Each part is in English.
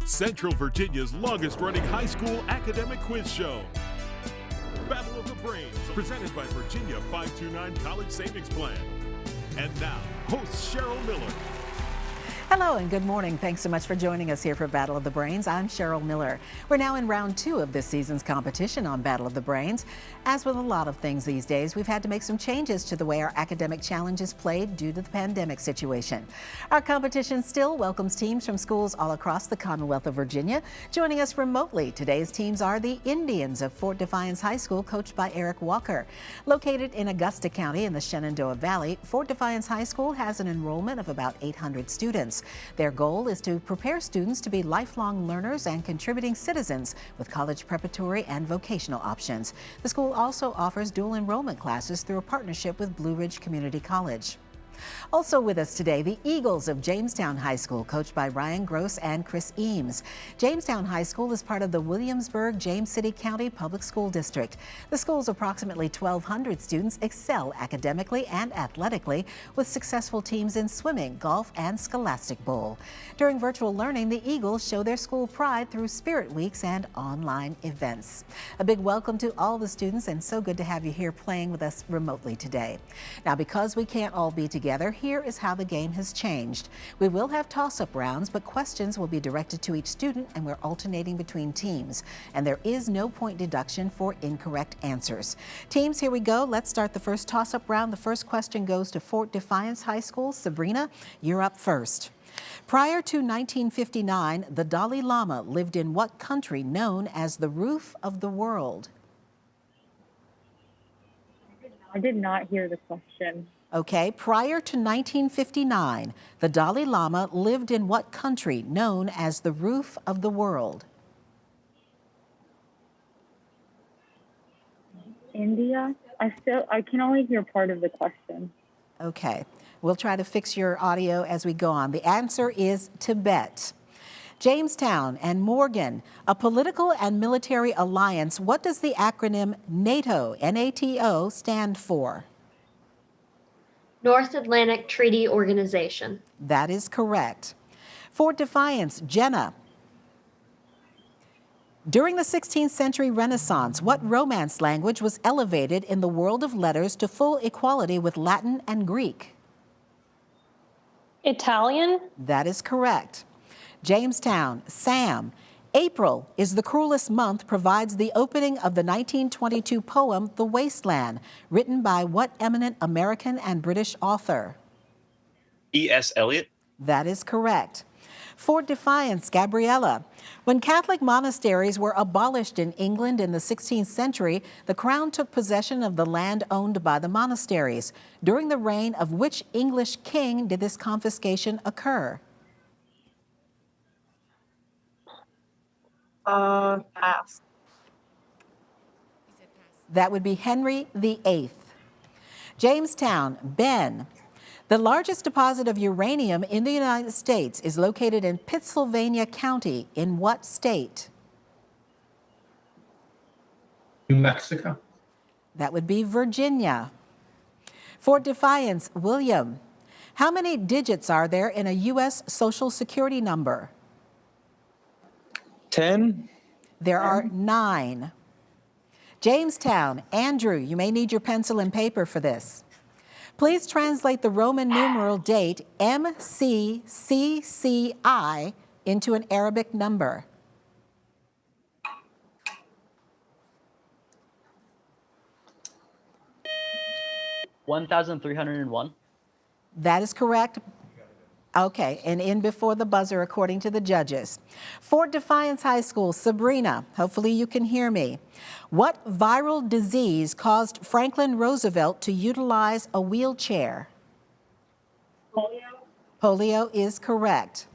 Central Virginia's longest-running high school academic quiz show. Battle of the Brains, presented by Virginia 529 College Savings Plan. And now, host Cheryl Miller. Hello and good morning. Thanks so much for joining us here for Battle of the Brains. I'm Cheryl Miller. We're now in round 2 of this season's competition on Battle of the Brains. As with a lot of things these days, we've had to make some changes to the way our academic challenge is played due to the pandemic situation. Our competition still welcomes teams from schools all across the Commonwealth of Virginia. Joining us remotely, today's teams are the Indians of Fort Defiance High School, coached by Eric Walker. Located in Augusta County in the Shenandoah Valley, Fort Defiance High School has an enrollment of about 800 students. Their goal is to prepare students to be lifelong learners and contributing citizens with college preparatory and vocational options. The school also offers dual enrollment classes through a partnership with Blue Ridge Community College. Also with us today, the Eagles of Jamestown High School, coached by Ryan Gross and Chris Eames. Jamestown High School is part of the Williamsburg-James City County Public School District. The school's approximately 1,200 students excel academically and athletically with successful teams in swimming, golf, and scholastic bowl. During virtual learning, the Eagles show their school pride through Spirit Weeks and online events. A big welcome to all the students, and so good to have you here playing with us remotely today. Now, because we can't all be together, here is how the game has changed. We will have toss-up rounds, but questions will be directed to each student, and we're alternating between teams. And there is no point deduction for incorrect answers. Teams, here we go. Let's start the first toss-up round. The first question goes to Fort Defiance High School. Sabrina, you're up first. Prior to 1959, the Dalai Lama lived in what country known as the roof of the world? I did not hear the question. Okay, prior to 1959, the Dalai Lama lived in what country known as the roof of the world? India? I can only hear part of the question. Okay, we'll try to fix your audio as we go on. The answer is Tibet. Jamestown and Morgan, a political and military alliance. What does the acronym NATO, N-A-T-O, stand for? North Atlantic Treaty Organization. That is correct. Fort Defiance, Jenna. During the 16th century Renaissance, what Romance language was elevated in the world of letters to full equality with Latin and Greek? Italian. That is correct. Jamestown, Sam. April is the cruelest month provides the opening of the 1922 poem, The Wasteland, written by what eminent American and British author? E.S. Eliot. That is correct. Fort Defiance, Gabriella. When Catholic monasteries were abolished in England in the 16th century, the crown took possession of the land owned by the monasteries. During the reign of which English king did this confiscation occur? Pass. That would be Henry VIII. Jamestown, Ben. The largest deposit of uranium in the United States is located in Pittsylvania County. In what state? New Mexico. That would be Virginia. Fort Defiance, William. How many digits are there in a U.S. Social Security number? 10. There are 9. Jamestown, Andrew, you may need your pencil and paper for this. Please translate the Roman numeral date MCCCI into an Arabic number. $1,301. That is correct. Okay, and in before the buzzer according to the judges. Fort Defiance High School, Sabrina, hopefully you can hear me. What viral disease caused Franklin Roosevelt to utilize a wheelchair? Polio. Polio is correct.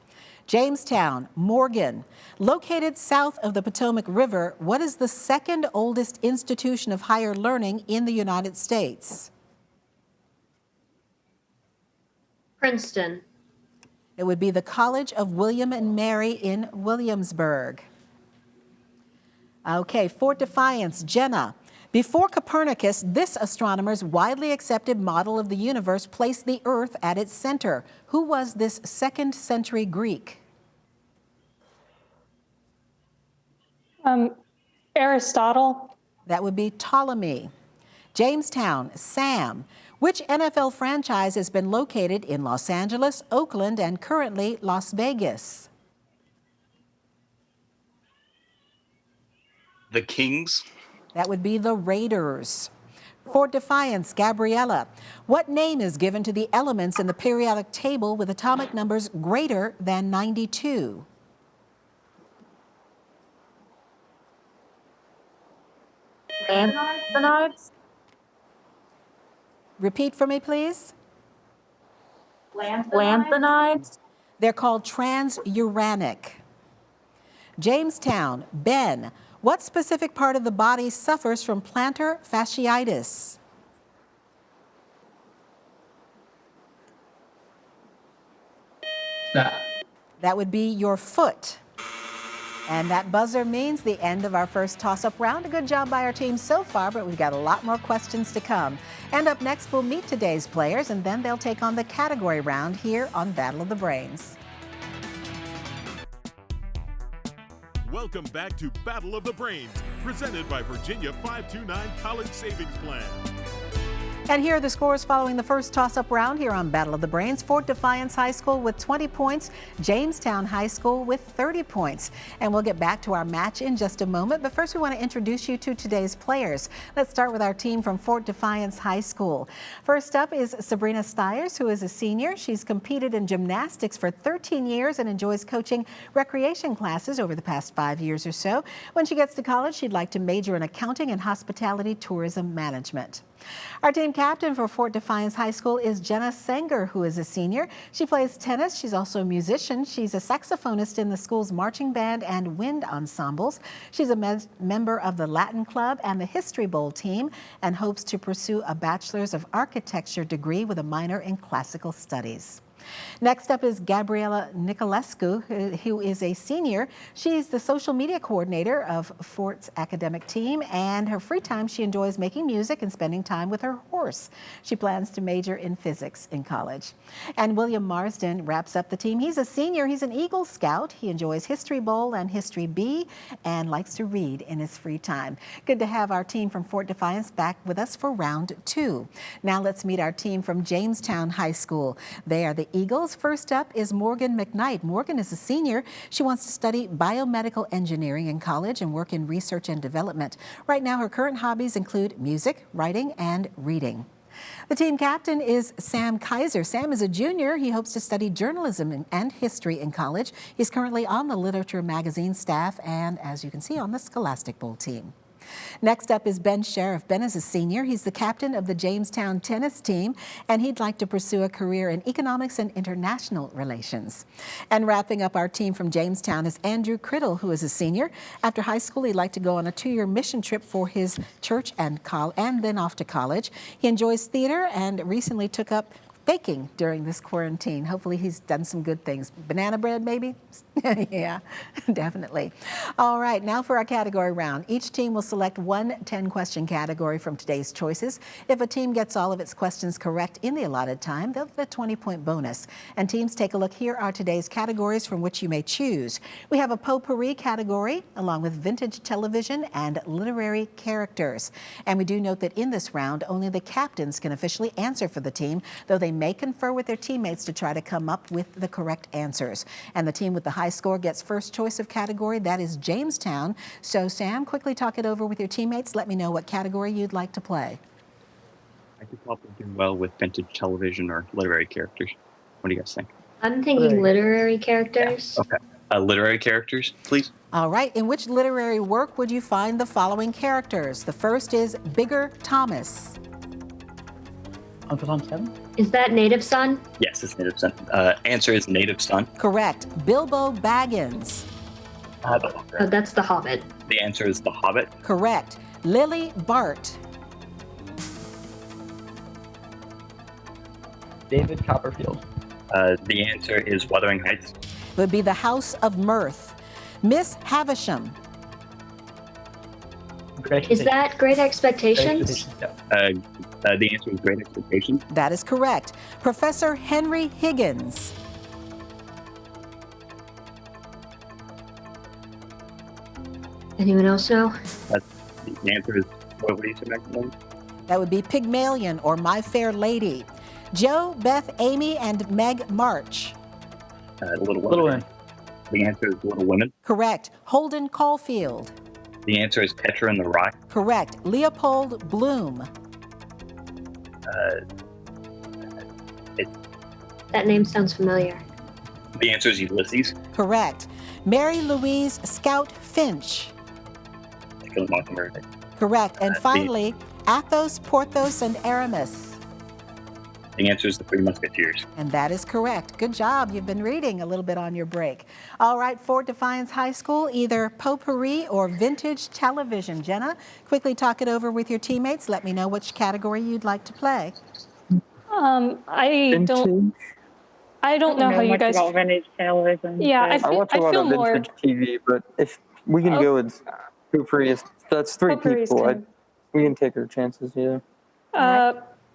Jamestown, Morgan. Located south of the Potomac River, what is the second oldest institution of higher learning in the United States? Princeton. It would be the College of William and Mary in Williamsburg. Okay, Fort Defiance, Jenna. Before Copernicus, this astronomer's widely accepted model of the universe placed the Earth at its center. Who was this 2nd century Greek? Aristotle. That would be Ptolemy. Jamestown, Sam. Which NFL franchise has been located in Los Angeles, Oakland, and currently Las Vegas? The Kings. That would be the Raiders. Fort Defiance, Gabriella. What name is given to the elements in the periodic table with atomic numbers greater than 92? Lanthanides? Repeat for me, please. Lanthanides? They're called transuranic. Jamestown, Ben. What specific part of the body suffers from plantar fasciitis? That would be your foot. And that buzzer means the end of our first toss-up round. A good job by our team so far, but we've got a lot more questions to come. And up next, we'll meet today's players, and then they'll take on the category round here on Battle of the Brains. Welcome back to Battle of the Brains, presented by Virginia 529 College Savings Plan. And here are the scores following the first toss-up round here on Battle of the Brains. Fort Defiance High School with 20 points, Jamestown High School with 30 points. And we'll get back to our match in just a moment, but first we want to introduce you to today's players. Let's start with our team from Fort Defiance High School. First up is Sabrina Stiers, who is a senior. She's competed in gymnastics for 13 years and enjoys coaching recreation classes over the past 5 years or so. When she gets to college, she'd like to major in accounting and hospitality tourism management. Our team captain for Fort Defiance High School is Jenna Sanger, who is a senior. She plays tennis. She's also a musician. She's a saxophonist in the school's marching band and wind ensembles. She's a member of the Latin Club and the History Bowl team and hopes to pursue a Bachelor's of Architecture degree with a minor in classical studies. Next up is Gabriella Nicolescu, who is a senior. She's the social media coordinator of Fort's academic team, and her free time she enjoys making music and spending time with her horse. She plans to major in physics in college. And William Marsden wraps up the team. He's a senior. He's an Eagle Scout. He enjoys History Bowl and History B and likes to read in his free time. Good to have our team from Fort Defiance back with us for round two. Now let's meet our team from Jamestown High School. They are the Eagles. First up is Morgan McKnight. Morgan is a senior. She wants to study biomedical engineering in college and work in research and development. Right now, her current hobbies include music, writing, and reading. The team captain is Sam Kaiser. Sam is a junior. He hopes to study journalism and history in college. He's currently on the Literature Magazine staff and, as you can see, on the Scholastic Bowl team. Next up is Ben Sheriff. Ben is a senior. He's the captain of the Jamestown tennis team, and he'd like to pursue a career in economics and international relations. And wrapping up our team from Jamestown is Andrew Criddle, who is a senior. After high school, he'd like to go on a 2-year mission trip for his church and then off to college. He enjoys theater and recently took up baking during this quarantine. Hopefully he's done some good things. Banana bread, maybe? Yeah, definitely. All right, now for our category round. Each team will select one 10-question category from today's choices. If a team gets all of its questions correct in the allotted time, they'll get a 20-point bonus. And teams, take a look. Here are today's categories from which you may choose. We have a potpourri category, along with vintage television and literary characters. And we do note that in this round, only the captains can officially answer for the team, though they may confer with their teammates to try to come up with the correct answers. And the team with the high score gets first choice of category. That is Jamestown. So Sam, quickly talk it over with your teammates. Let me know what category you'd like to play. I could probably do well with vintage television or literary characters. What do you guys think? I'm thinking literary characters. Yeah. Okay. Literary characters, please. All right. In which literary work would you find the following characters? The first is Bigger Thomas. Uncle Tom 7? Is that Native Son? Yes, it's Native Son. Answer is Native Son. Correct. Bilbo Baggins. Oh, that's The Hobbit. The answer is The Hobbit. Correct. Lily Bart. David Copperfield. The answer is Wuthering Heights. It would be The House of Mirth. Miss Havisham. Is that Great Expectations? The answer is Great Expectations. That is correct. Professor Henry Higgins. Anyone else know? The answer is, what do you say next one? That would be Pygmalion or My Fair Lady. Joe, Beth, Amy, and Meg March. Little Little Women. Women. The answer is Little Women. Correct. Holden Caulfield. The answer is Petra and the Rock. Correct. Leopold Bloom. That name sounds familiar. The answer is Ulysses. Correct. Mary Louise Scout Finch. To Kill a Mockingbird. Correct. And finally, Athos, Porthos, and Aramis. The answer is The Three Musketeers. And that is correct. Good job. You've been reading a little bit on your break. All right, Fort Defiance High School, either potpourri or vintage television. Jenna, quickly talk it over with your teammates. Let me know which category you'd like to play. I don't know how you much guys. about vintage television. Yeah, so- I watch a lot feel of vintage TV, but if we can go with potpourri, that's three Potpourri is people. good. We can take our chances, yeah.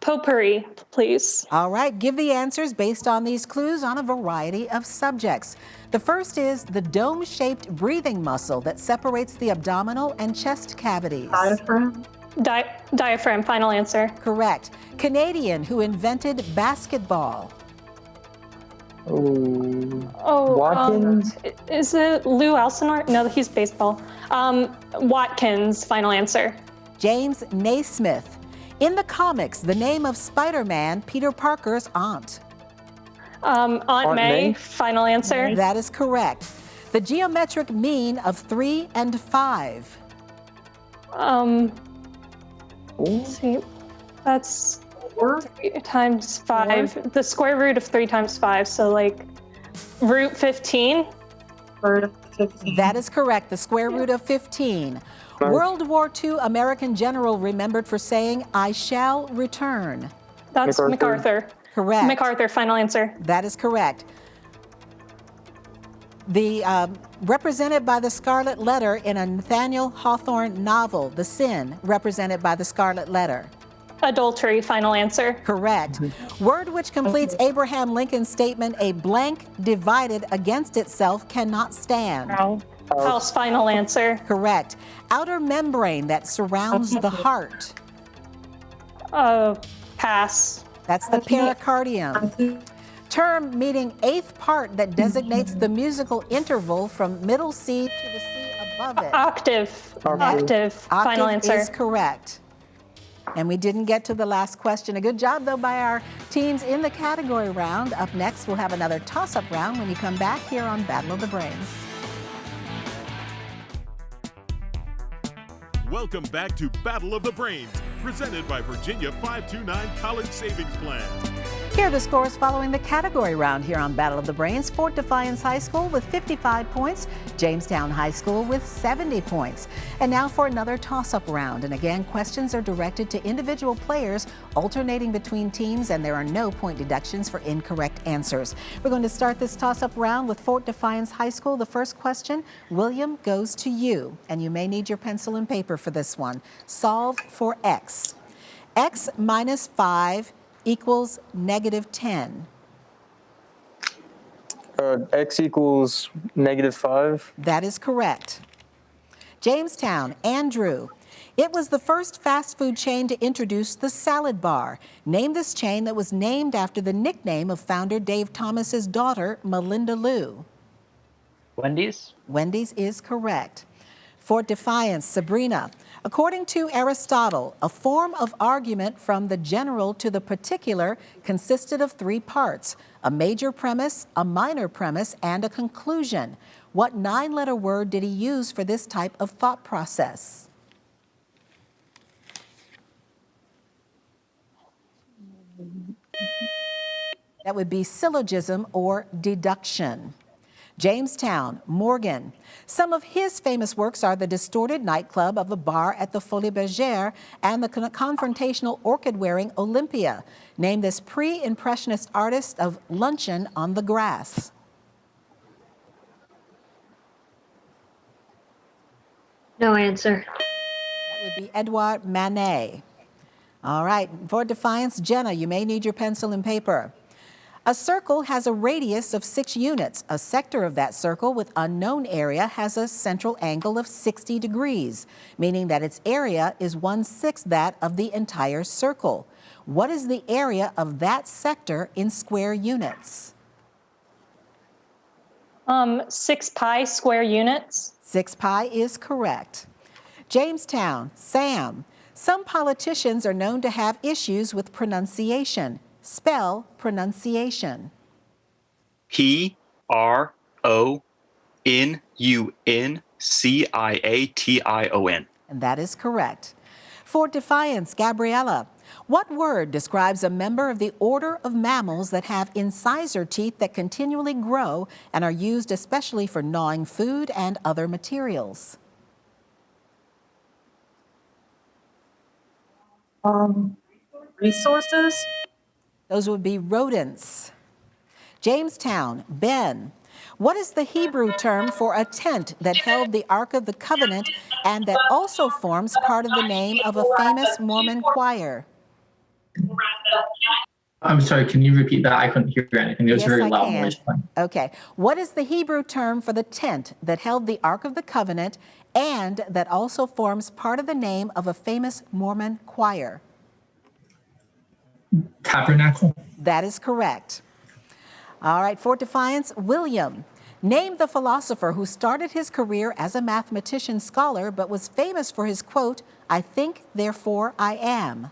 Potpourri, please. All right, give the answers based on these clues on a variety of subjects. The first is the dome-shaped breathing muscle that separates the abdominal and chest cavities. Diaphragm? Diaphragm, final answer. Correct. Canadian who invented basketball. Oh, Watkins? Is it Lou Alcindor? No, he's baseball. Watkins, final answer. James Naismith. In the comics, the name of Spider-Man, Peter Parker's aunt. Aunt May, May? final answer. That is correct. The geometric mean of 3 and 5. Let's see, that's 3 times 5. The square root of 3 times 5, so like root 15. That is correct, the square root of 15. World War II American general remembered for saying, "I shall return." That's MacArthur. Correct. MacArthur, final answer. That is correct. The represented by the scarlet letter in a Nathaniel Hawthorne novel, The Sin, represented by the scarlet letter. Adultery, final answer. Correct. Word which completes Abraham Lincoln's statement, "A blank divided against itself cannot stand." House, final answer. Correct. Outer membrane that surrounds the heart. Pass. That's the pericardium. Term meaning 8th part that designates the musical interval from middle C to the C above it. Octave. Octave, final Octave answer. is correct. And we didn't get to the last question. A good job, though, by our teams in the category round. Up next, we'll have another toss-up round when you come back here on Battle of the Brains. Welcome back to Battle of the Brains, presented by Virginia 529 College Savings Plan. Here are the scores following the category round here on Battle of the Brains. Fort Defiance High School with 55 points, Jamestown High School with 70 points. And now for another toss-up round. And again, questions are directed to individual players, alternating between teams, and there are no point deductions for incorrect answers. We're going to start this toss-up round with Fort Defiance High School. The first question, William, goes to you, and you may need your pencil and paper for this one. Solve for X. X minus 5 equals -10. X equals -5. That is correct. Jamestown, Andrew. It was the first fast food chain to introduce the salad bar. Name this chain that was named after the nickname of founder Dave Thomas's daughter, Melinda Lou. Wendy's? Wendy's is correct. Fort Defiance, Sabrina. According to Aristotle, a form of argument from the general to the particular consisted of 3 parts: a major premise, a minor premise, and a conclusion. What 9-letter word did he use for this type of thought process? That would be syllogism or deduction. Jamestown, Morgan. Some of his famous works are The Distorted Nightclub of the Bar at the Folies Bergère and the confrontational orchid-wearing Olympia. Name this pre-impressionist artist of Luncheon on the Grass. No answer. That would be Edouard Manet. All right, for Defiance, Jenna, you may need your pencil and paper. A circle has a radius of 6 units. A sector of that circle with unknown area has a central angle of 60 degrees, meaning that its area is 1/6 that of the entire circle. What is the area of that sector in square units? 6 pi square units. 6 pi is correct. Jamestown, Sam. Some politicians are known to have issues with pronunciation. Spell pronunciation. Pronunciation. And that is correct. For Defiance, Gabriella. What word describes a member of the order of mammals that have incisor teeth that continually grow and are used especially for gnawing food and other materials? Resources? Those would be rodents. Jamestown, Ben. What is the Hebrew term for a tent that held the Ark of the Covenant and that also forms part of the name of a famous Mormon choir? I'm sorry, can you repeat that? I couldn't hear anything. It was very loud noise playing. Okay. What is the Hebrew term for the tent that held the Ark of the Covenant and that also forms part of the name of a famous Mormon choir? Tabernacle. That is correct. All right, for Defiance, William. Name the philosopher who started his career as a mathematician scholar but was famous for his quote, "I think, therefore I am."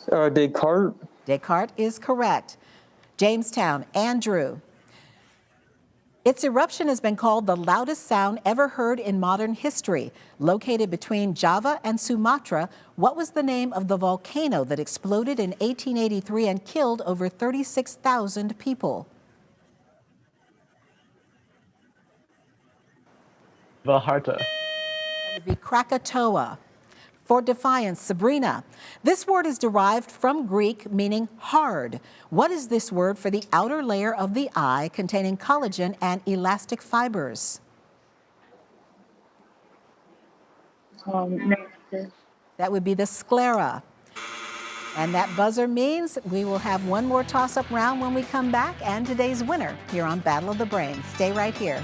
Descartes. Descartes is correct. Jamestown, Andrew. Its eruption has been called the loudest sound ever heard in modern history. Located between Java and Sumatra, what was the name of the volcano that exploded in 1883 and killed over 36,000 people? Vallarta. That would be Krakatoa. For Defiance, Sabrina. This word is derived from Greek meaning hard. What is this word for the outer layer of the eye containing collagen and elastic fibers? That would be the sclera. And that buzzer means we will have one more toss-up round when we come back and today's winner here on Battle of the Brains. Stay right here.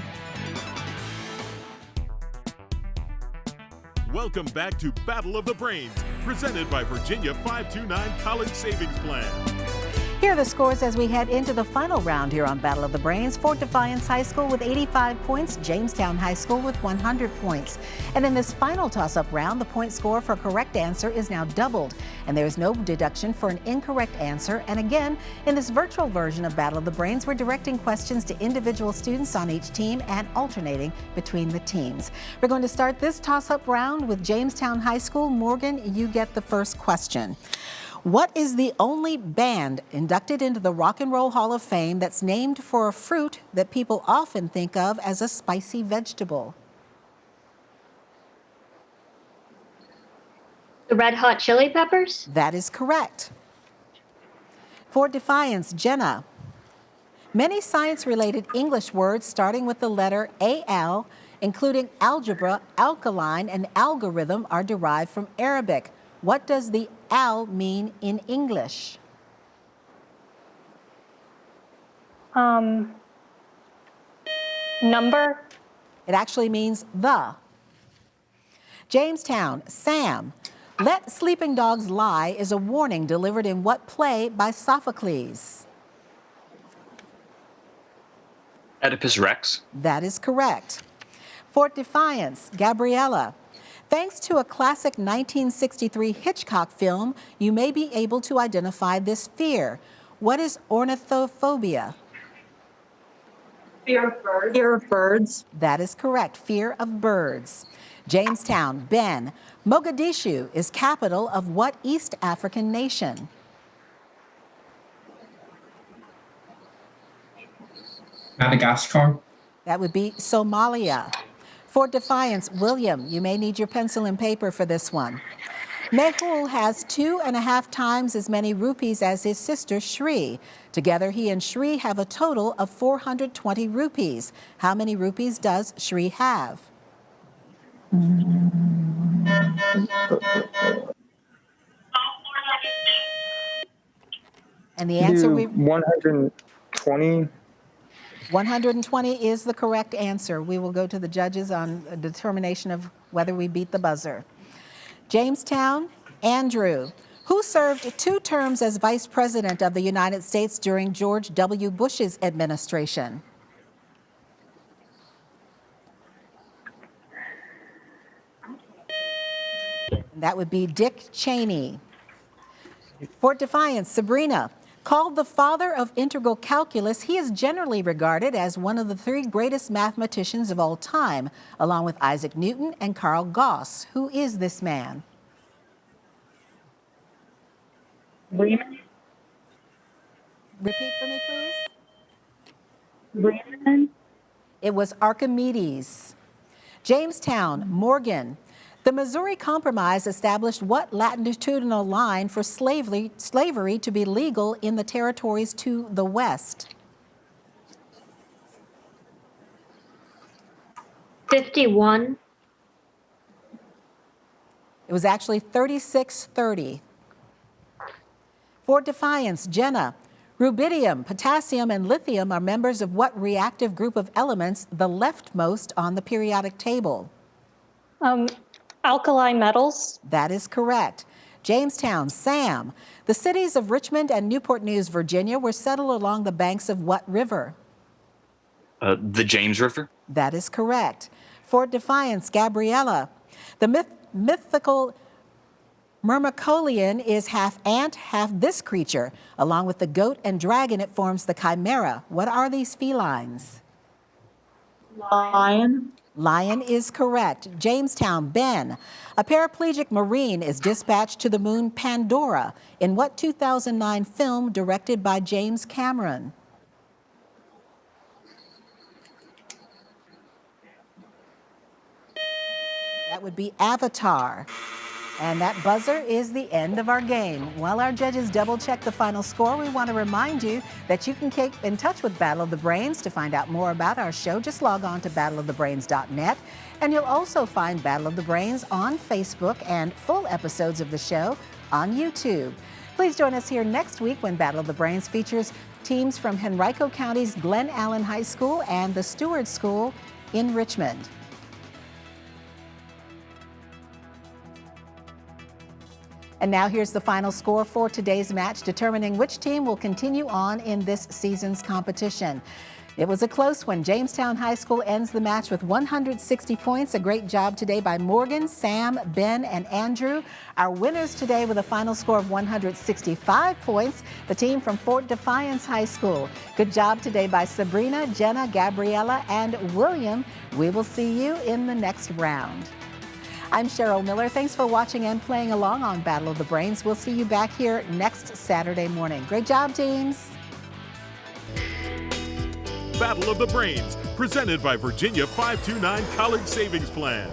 Welcome back to Battle of the Brains, presented by Virginia 529 College Savings Plan. Here are the scores as we head into the final round here on Battle of the Brains. Fort Defiance High School with 85 points, Jamestown High School with 100 points. And in this final toss-up round, the point score for a correct answer is now doubled. And there is no deduction for an incorrect answer. And again, in this virtual version of Battle of the Brains, we're directing questions to individual students on each team and alternating between the teams. We're going to start this toss-up round with Jamestown High School. Morgan, you get the first question. What is the only band inducted into the Rock and Roll Hall of Fame that's named for a fruit that people often think of as a spicy vegetable? The Red Hot Chili Peppers? That is correct. For Defiance, Jenna. Many science-related English words starting with the letter AL, including algebra, alkaline, and algorithm, are derived from Arabic. What does the al mean in English? Number? It actually means the. Jamestown, Sam. Let sleeping dogs lie is a warning delivered in what play by Sophocles? Oedipus Rex. That is correct. For Defiance, Gabriella. Thanks to a classic 1963 Hitchcock film, you may be able to identify this fear. What is ornithophobia? Fear of birds. Fear of birds. That is correct, fear of birds. Jamestown, Ben. Mogadishu is capital of what East African nation? Madagascar. That would be Somalia. For Defiance, William, you may need your pencil and paper for this one. Mehul has 2.5 times as many rupees as his sister Shri. Together, he and Shri have a total of 420 rupees. How many rupees does Shri have? And the answer Do 120. 120 is the correct answer. We will go to the judges on a determination of whether we beat the buzzer. Jamestown, Andrew, who served 2 terms as Vice President of the United States during George W. Bush's administration? That would be Dick Cheney. Fort Defiance, Sabrina. Called the father of integral calculus, he is generally regarded as one of the 3 greatest mathematicians of all time, along with Isaac Newton and Carl Gauss. Who is this man? Riemann? Repeat for me, please. Riemann? It was Archimedes. Jamestown, Morgan. The Missouri Compromise established what latitudinal line for slavery to be legal in the territories to the west? 51. It was actually 3630. Fort Defiance, Jenna. Rubidium, potassium, and lithium are members of what reactive group of elements, the leftmost on the periodic table? Alkali metals. That is correct. Jamestown, Sam. The cities of Richmond and Newport News, Virginia were settled along the banks of what river? The James River. That is correct. Fort Defiance, Gabriella. The mythical Myrmecolian is half ant, half this creature. Along with the goat and dragon, it forms the chimera. What are these felines? Lion. Lion is correct. Jamestown, Ben. A paraplegic Marine is dispatched to the moon Pandora in what 2009 film directed by James Cameron? That would be Avatar. And that buzzer is the end of our game. While our judges double-check the final score, we want to remind you that you can keep in touch with Battle of the Brains. To find out more about our show, just log on to battleofthebrains.net. And you'll also find Battle of the Brains on Facebook and full episodes of the show on YouTube. Please join us here next week when Battle of the Brains features teams from Henrico County's Glen Allen High School and the Stewart School in Richmond. And now here's the final score for today's match, determining which team will continue on in this season's competition. It was a close one. Jamestown High School ends the match with 160 points. A great job today by Morgan, Sam, Ben, and Andrew. Our winners today with a final score of 165 points, the team from Fort Defiance High School. Good job today by Sabrina, Jenna, Gabriella, and William. We will see you in the next round. I'm Cheryl Miller. Thanks for watching and playing along on Battle of the Brains. We'll see you back here next Saturday morning. Great job, teams. Battle of the Brains, presented by Virginia 529 College Savings Plan.